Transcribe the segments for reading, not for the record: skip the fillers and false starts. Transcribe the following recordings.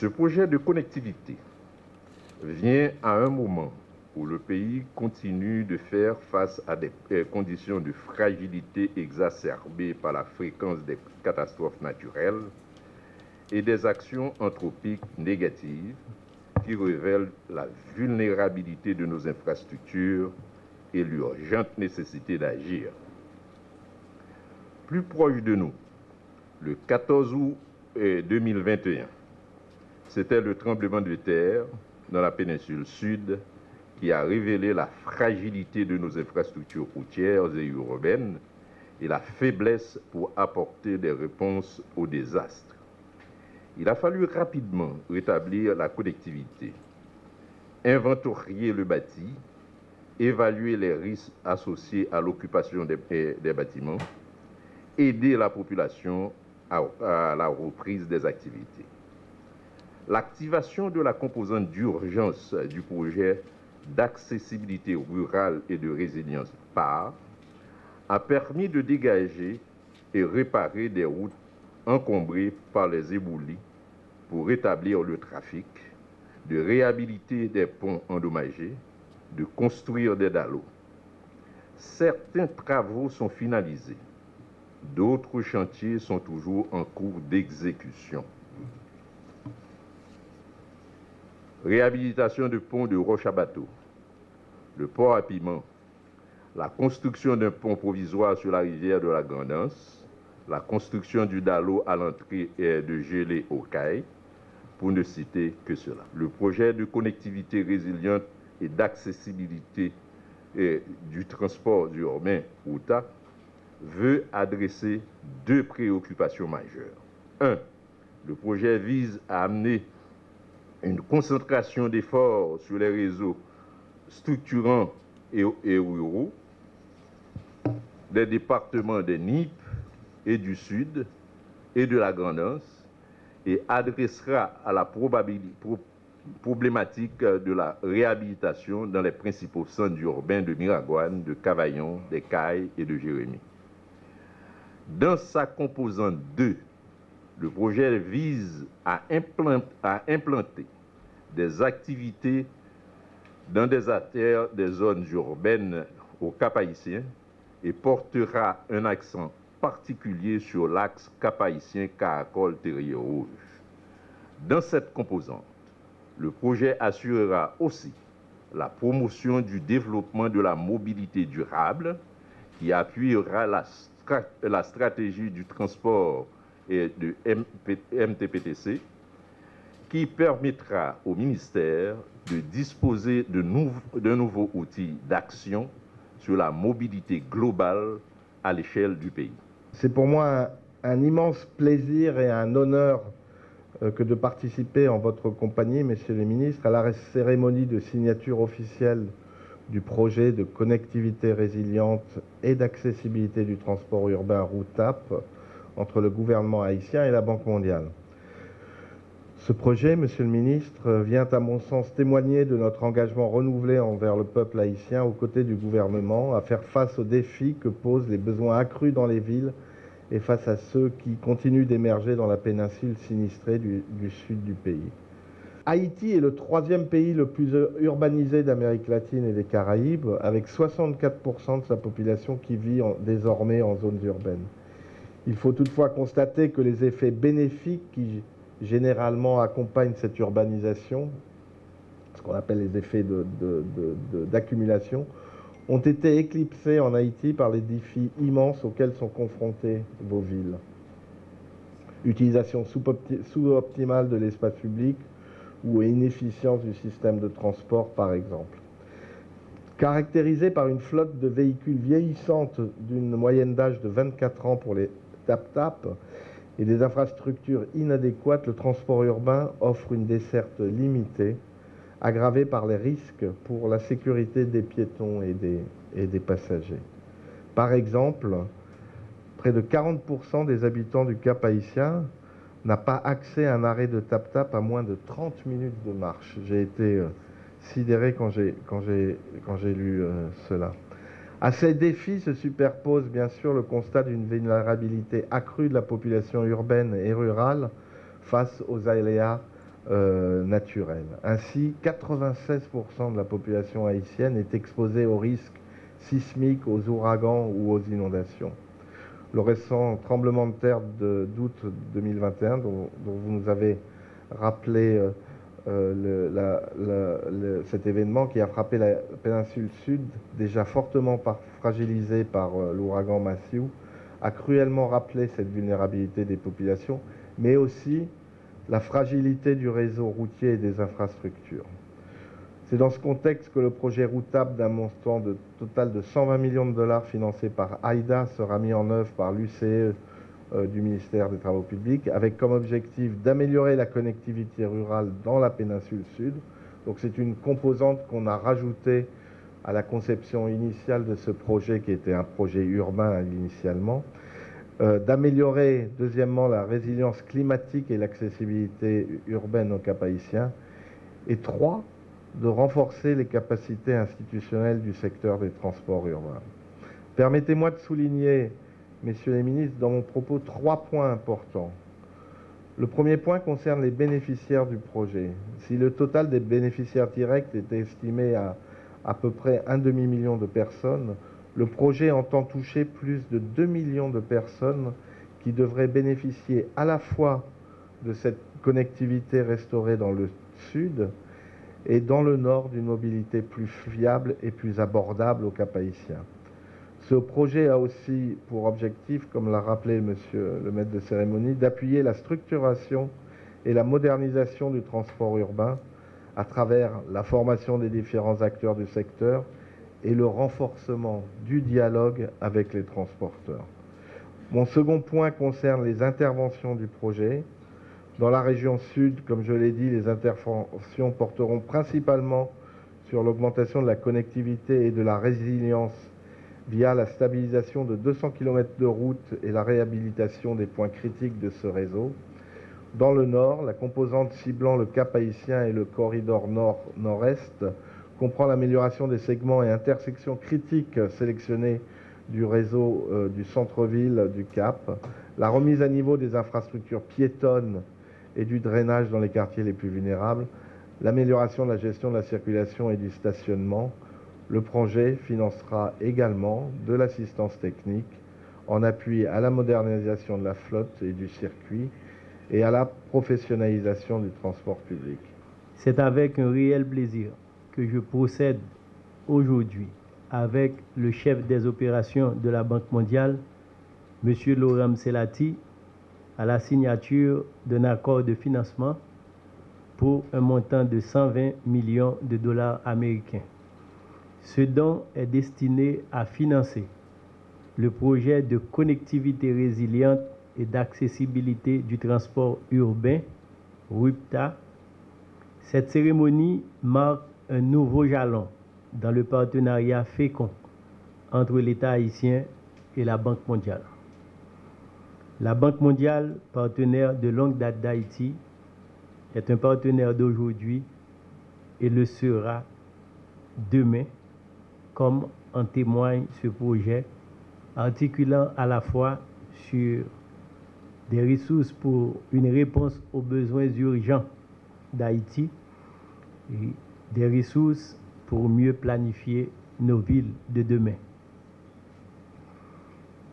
Ce projet de connectivité vient à un moment où le pays continue de faire face à des conditions de fragilité exacerbées par la fréquence des catastrophes naturelles et des actions anthropiques négatives qui révèlent la vulnérabilité de nos infrastructures et l'urgente nécessité d'agir. Plus proche de nous, le 14 août 2021, c'était le tremblement de terre dans la péninsule sud qui a révélé la fragilité de nos infrastructures routières et urbaines et la faiblesse pour apporter des réponses aux désastres. Il a fallu rapidement rétablir la connectivité, inventorier le bâti, évaluer les risques associés à l'occupation des bâtiments, aider la population à la reprise des activités. L'activation de la composante d'urgence du projet d'accessibilité rurale et de résilience PAR a permis de dégager et réparer des routes encombrées par les éboulis pour rétablir le trafic, de réhabiliter des ponts endommagés, de construire des dallos. Certains travaux sont finalisés, d'autres chantiers sont toujours en cours d'exécution. Réhabilitation de ponts de roche à bateau, le port à Piment, la construction d'un pont provisoire sur la rivière de la Grand'Anse, la construction du dallo à l'entrée de Gelée aux Cailles, pour ne citer que cela. Le projet de connectivité résiliente et d'accessibilité du transport urbain ROUTA veut adresser deux préoccupations majeures. Un, le projet vise à amener une concentration d'efforts sur les réseaux structurants et ruraux des départements des NIP et du Sud et de la Grand'Anse et adressera à la problématique de la réhabilitation dans les principaux centres urbains de Miragoâne, de Cavaillon, des Cailles et de Jérémie. Dans sa composante 2, le projet vise à implanter des activités dans des artères des zones urbaines au Cap-Haïtien et portera un accent particulier sur l'axe Cap-Haïtien-Caracol-Terrier-Rouge. Dans cette composante, le projet assurera aussi la promotion du développement de la mobilité durable qui appuiera la stratégie du transport et de MTPTC qui permettra au ministère de disposer d'un nouveau outil d'action sur la mobilité globale à l'échelle du pays. C'est pour moi un immense plaisir et un honneur que de participer en votre compagnie, messieurs les ministres, à la cérémonie de signature officielle du projet de connectivité résiliente et d'accessibilité du transport urbain ROUTAP entre le gouvernement haïtien et la Banque mondiale. Ce projet, monsieur le ministre, vient à mon sens témoigner de notre engagement renouvelé envers le peuple haïtien aux côtés du gouvernement à faire face aux défis que posent les besoins accrus dans les villes et face à ceux qui continuent d'émerger dans la péninsule sinistrée du sud du pays. Haïti est le troisième pays le plus urbanisé d'Amérique latine et des Caraïbes, avec 64% de sa population qui vit désormais en zones urbaines. Il faut toutefois constater que les effets bénéfiques qui généralement accompagnent cette urbanisation, ce qu'on appelle les effets d'accumulation, ont été éclipsés en Haïti par les défis immenses auxquels sont confrontées vos villes. Utilisation sous-optimale de l'espace public ou inefficience du système de transport, par exemple. Caractérisée par une flotte de véhicules vieillissantes d'une moyenne d'âge de 24 ans pour les TAP-TAP et des infrastructures inadéquates, le transport urbain offre une desserte limitée, aggravée par les risques pour la sécurité des piétons et des passagers. Par exemple, près de 40% des habitants du Cap haïtien n'a pas accès à un arrêt de TAP-TAP à moins de 30 minutes de marche. J'ai été sidéré quand j'ai lu cela. À ces défis se superpose bien sûr le constat d'une vulnérabilité accrue de la population urbaine et rurale face aux aléas naturels. Ainsi, 96% de la population haïtienne est exposée aux risques sismiques, aux ouragans ou aux inondations. Le récent tremblement de terre d'août 2021, dont vous nous avez rappelé cet événement qui a frappé la péninsule sud, déjà fortement fragilisée par l'ouragan Matthew, a cruellement rappelé cette vulnérabilité des populations, mais aussi la fragilité du réseau routier et des infrastructures. C'est dans ce contexte que le projet routable d'un montant total de 120 millions de dollars financé par AIDA sera mis en œuvre par l'UCE du ministère des Travaux publics, avec comme objectif d'améliorer la connectivité rurale dans la péninsule sud. Donc c'est une composante qu'on a rajoutée à la conception initiale de ce projet, qui était un projet urbain initialement. D'améliorer, deuxièmement, la résilience climatique et l'accessibilité urbaine au Cap-Haïtien. Et 3, de renforcer les capacités institutionnelles du secteur des transports urbains. Permettez-moi de souligner, messieurs les ministres, dans mon propos 3 points importants. Le premier point concerne les bénéficiaires du projet. Si le total des bénéficiaires directs était estimé à peu près un demi-million de personnes, le projet entend toucher plus de 2 millions de personnes qui devraient bénéficier à la fois de cette connectivité restaurée dans le sud et dans le nord d'une mobilité plus fiable et plus abordable au Cap-Haïtien. Ce projet a aussi pour objectif, comme l'a rappelé monsieur le maître de cérémonie, d'appuyer la structuration et la modernisation du transport urbain à travers la formation des différents acteurs du secteur et le renforcement du dialogue avec les transporteurs. Mon second point concerne les interventions du projet. Dans la région sud, comme je l'ai dit, les interventions porteront principalement sur l'augmentation de la connectivité et de la résilience via la stabilisation de 200 km de route et la réhabilitation des points critiques de ce réseau. Dans le nord, la composante ciblant le Cap-Haïtien et le corridor nord-nord-est comprend l'amélioration des segments et intersections critiques sélectionnés du réseau du centre-ville du Cap, la remise à niveau des infrastructures piétonnes et du drainage dans les quartiers les plus vulnérables, l'amélioration de la gestion de la circulation et du stationnement. Le projet financera également de l'assistance technique en appui à la modernisation de la flotte et du circuit et à la professionnalisation du transport public. C'est avec un réel plaisir que je procède aujourd'hui avec le chef des opérations de la Banque mondiale, M. Laurent Selati, à la signature d'un accord de financement pour un montant de 120 millions de dollars américains. Ce don est destiné à financer le projet de connectivité résiliente et d'accessibilité du transport urbain, RUPTA. Cette cérémonie marque un nouveau jalon dans le partenariat fécond entre l'État haïtien et la Banque mondiale. La Banque mondiale, partenaire de longue date d'Haïti, est un partenaire d'aujourd'hui et le sera demain, comme en témoigne ce projet, articulant à la fois sur des ressources pour une réponse aux besoins urgents d'Haïti et des ressources pour mieux planifier nos villes de demain.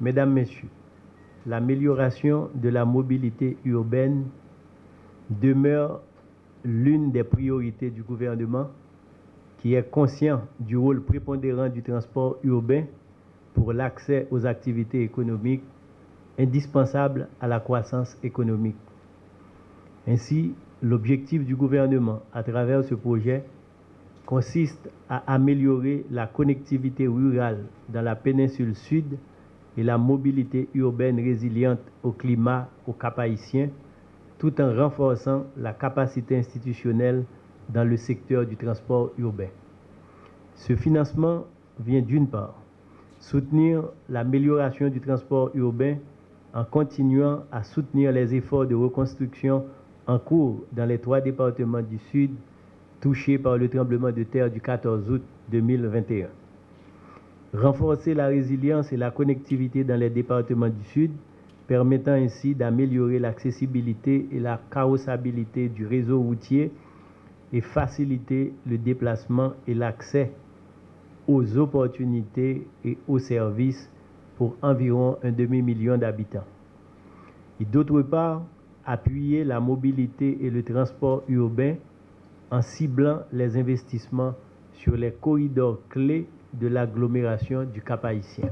Mesdames, Messieurs, l'amélioration de la mobilité urbaine demeure l'une des priorités du gouvernement, qui est conscient du rôle prépondérant du transport urbain pour l'accès aux activités économiques indispensables à la croissance économique. Ainsi, l'objectif du gouvernement à travers ce projet consiste à améliorer la connectivité rurale dans la péninsule sud et la mobilité urbaine résiliente au climat au Cap-Haïtien, tout en renforçant la capacité institutionnelle dans le secteur du transport urbain. Ce financement vient d'une part soutenir l'amélioration du transport urbain en continuant à soutenir les efforts de reconstruction en cours dans les 3 départements du Sud touchés par le tremblement de terre du 14 août 2021. Renforcer la résilience et la connectivité dans les départements du Sud permettant ainsi d'améliorer l'accessibilité et la carrossabilité du réseau routier et faciliter le déplacement et l'accès aux opportunités et aux services pour environ un demi-million d'habitants. Et d'autre part, appuyer la mobilité et le transport urbain en ciblant les investissements sur les corridors clés de l'agglomération du Cap-Haïtien.